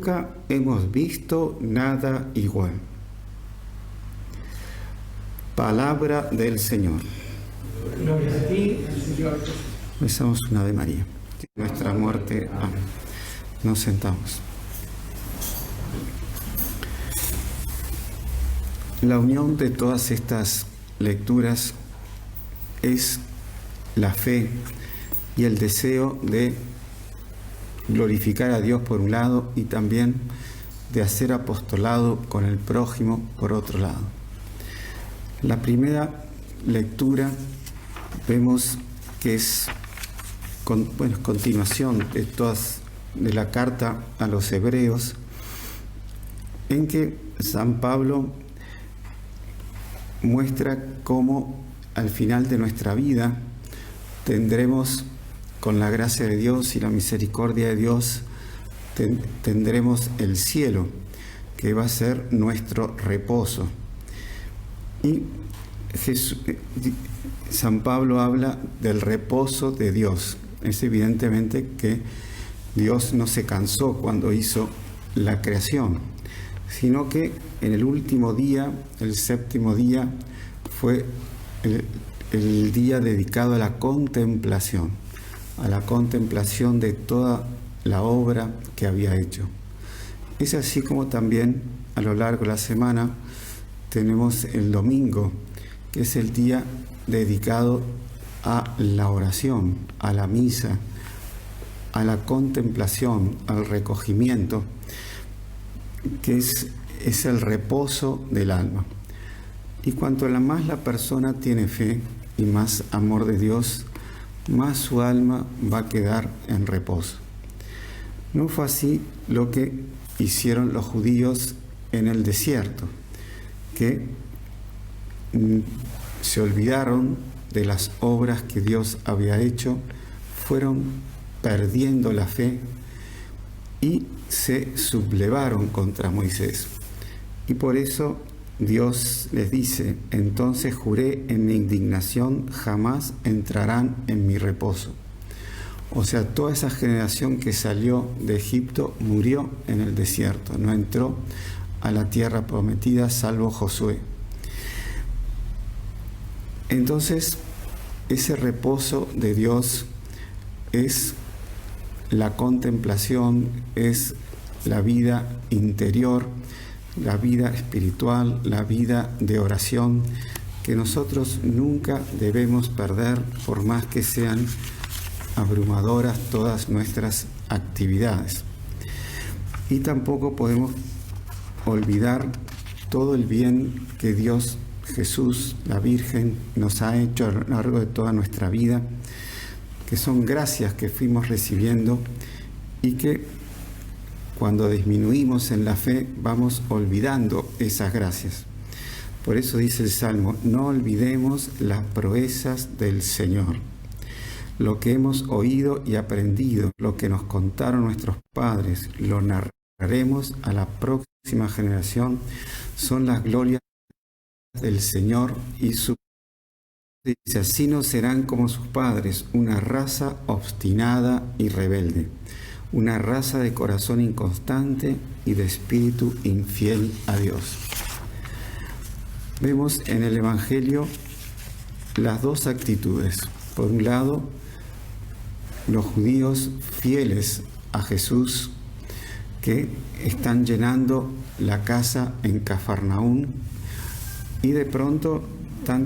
nunca hemos visto nada igual. Palabra del Señor. Gloria a ti, Señor. Rezamos una Ave María. Nuestra muerte. Amén. Nos sentamos. La unión de todas estas lecturas es la fe y el deseo de glorificar a Dios por un lado y también de hacer apostolado con el prójimo por otro lado. La primera lectura vemos que es continuación de la carta a los Hebreos, en que San Pablo muestra cómo al final de nuestra vida tendremos, con la gracia de Dios y la misericordia de Dios, tendremos el cielo, que va a ser nuestro reposo. Y San Pablo habla del reposo de Dios. Es evidentemente que Dios no se cansó cuando hizo la creación, sino que en el último día, el séptimo día, fue el día dedicado a la contemplación de toda la obra que había hecho. Es así como también a lo largo de la semana tenemos el domingo, que es el día dedicado a la oración, a la misa, a la contemplación, al recogimiento, que es el reposo del alma. Y cuanto más la persona tiene fe y más amor de Dios, más su alma va a quedar en reposo. No fue así lo que hicieron los judíos en el desierto, que se olvidaron de las obras que Dios había hecho, fueron perdiendo la fe y se sublevaron contra Moisés. Y por eso Dios les dice: entonces juré en mi indignación, jamás entrarán en mi reposo. O sea, toda esa generación que salió de Egipto murió en el desierto, no entró a la tierra prometida salvo Josué. Entonces, ese reposo de Dios es la contemplación, es la vida interior, la vida espiritual, la vida de oración, que nosotros nunca debemos perder, por más que sean abrumadoras todas nuestras actividades. Y tampoco podemos olvidar todo el bien que Dios, Jesús, la Virgen, nos ha hecho a lo largo de toda nuestra vida, que son gracias que fuimos recibiendo y que cuando disminuimos en la fe vamos olvidando esas gracias. Por eso dice el Salmo: no olvidemos las proezas del Señor. Lo que hemos oído y aprendido, lo que nos contaron nuestros padres, lo narraremos a la próxima generación, son las glorias del Señor y su... Dice: así no serán como sus padres, una raza obstinada y rebelde, una raza de corazón inconstante y de espíritu infiel a Dios. Vemos en el Evangelio las dos actitudes. Por un lado, los judíos fieles a Jesús, que están llenando la casa en Cafarnaún, y de pronto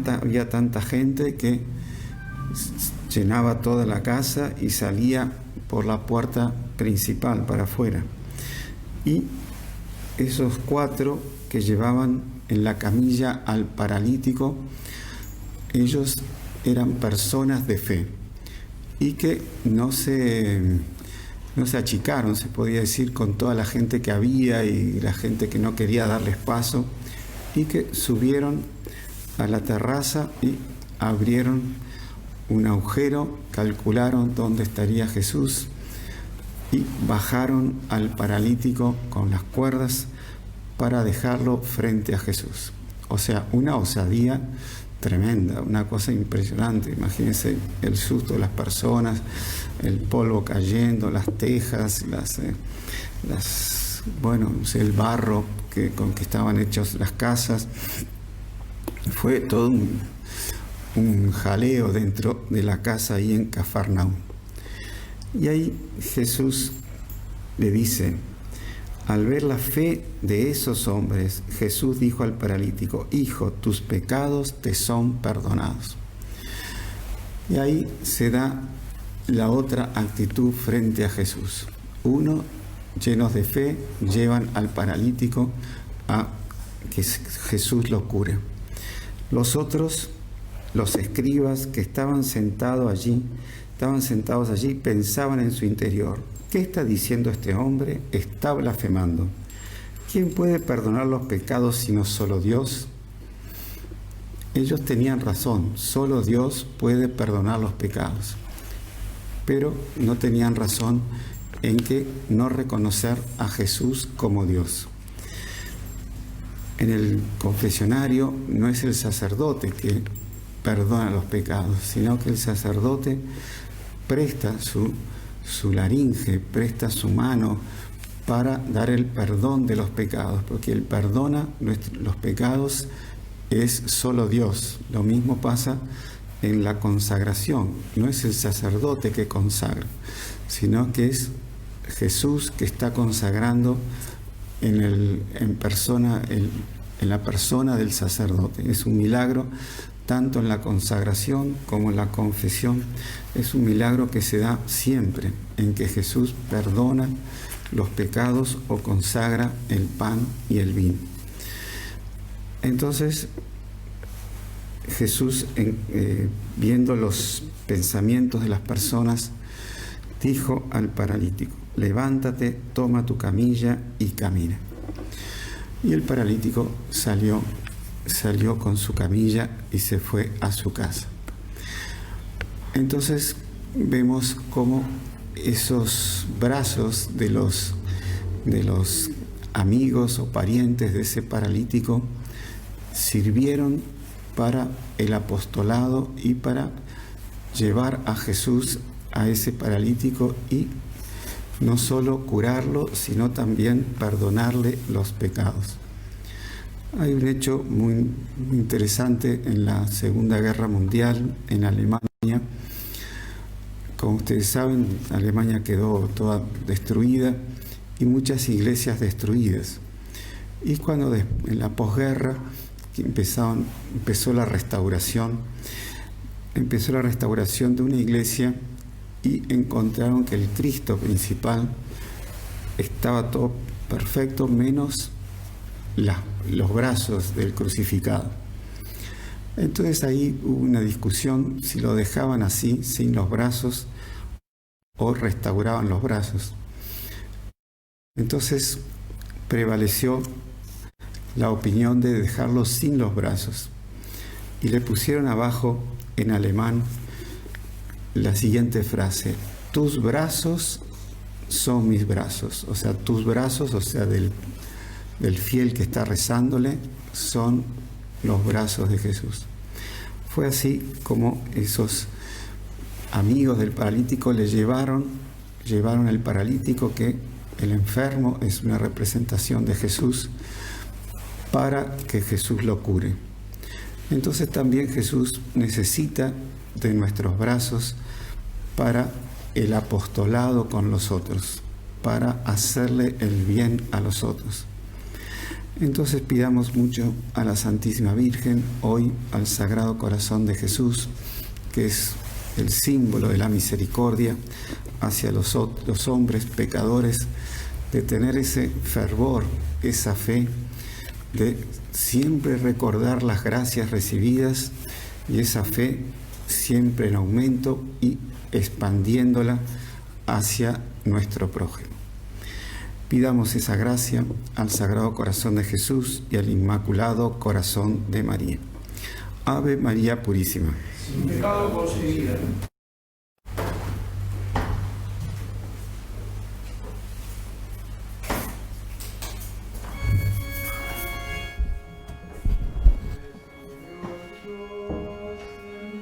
había tanta gente que llenaba toda la casa y salía por la puerta principal para afuera. Y esos 4 que llevaban en la camilla al paralítico, ellos eran personas de fe y que no se achicaron, se podía decir, con toda la gente que había y la gente que no quería darles paso, y que subieron a la terraza y abrieron un agujero, calcularon dónde estaría Jesús y bajaron al paralítico con las cuerdas para dejarlo frente a Jesús. O sea, una osadía tremenda, una cosa impresionante. Imagínense el susto de las personas, el polvo cayendo, las tejas, las bueno, el barro con que estaban hechas las casas. Fue todo un jaleo dentro de la casa ahí en Cafarnaúm. Y ahí Jesús le dice, al ver la fe de esos hombres, Jesús dijo al paralítico, hijo, tus pecados te son perdonados. Y ahí se da la otra actitud frente a Jesús. Uno, llenos de fe, llevan al paralítico a que Jesús lo cure. Los otros, los escribas que estaban sentados allí, pensaban en su interior, ¿qué está diciendo este hombre? Está blasfemando. ¿Quién puede perdonar los pecados sino solo Dios? Ellos tenían razón, solo Dios puede perdonar los pecados. Pero no tenían razón en que no reconocer a Jesús como Dios. En el confesionario no es el sacerdote que perdona los pecados, sino que el sacerdote presta su laringe, presta su mano para dar el perdón de los pecados, porque el perdona los pecados es solo Dios. Lo mismo pasa en la consagración, no es el sacerdote que consagra, sino que es Jesús que está consagrando en la persona del sacerdote. Es un milagro tanto en la consagración como en la confesión. Es un milagro que se da siempre, en que Jesús perdona los pecados o consagra el pan y el vino. Entonces, Jesús, viendo los pensamientos de las personas, dijo al paralítico, levántate, toma tu camilla y camina. Y el paralítico salió con su camilla y se fue a su casa. Entonces vemos cómo esos brazos de los amigos o parientes de ese paralítico sirvieron para el apostolado y para llevar a Jesús a ese paralítico y no solo curarlo, sino también perdonarle los pecados. Hay un hecho muy interesante en la Segunda Guerra Mundial en Alemania. Como ustedes saben, Alemania quedó toda destruida y muchas iglesias destruidas. Y cuando en la posguerra empezó la restauración de una iglesia y encontraron que el Cristo principal estaba todo perfecto menos los brazos del crucificado. Entonces ahí hubo una discusión si lo dejaban así, sin los brazos, o restauraban los brazos. Entonces prevaleció la opinión de dejarlo sin los brazos y le pusieron abajo en alemán la siguiente frase: tus brazos son mis brazos. O sea, tus brazos, o sea, del fiel que está rezándole, son los brazos de Jesús. Fue así como esos amigos del paralítico le llevaron al paralítico, que el enfermo es una representación de Jesús, para que Jesús lo cure. Entonces también Jesús necesita de nuestros brazos para el apostolado con los otros, para hacerle el bien a los otros. Entonces pidamos mucho a la Santísima Virgen, hoy al Sagrado Corazón de Jesús, que es el símbolo de la misericordia hacia los hombres pecadores, de tener ese fervor, esa fe, de siempre recordar las gracias recibidas y esa fe siempre en aumento y expandiéndola hacia nuestro prójimo. Pidamos esa gracia al Sagrado Corazón de Jesús y al Inmaculado Corazón de María. Ave María Purísima. Sin pecado concebida.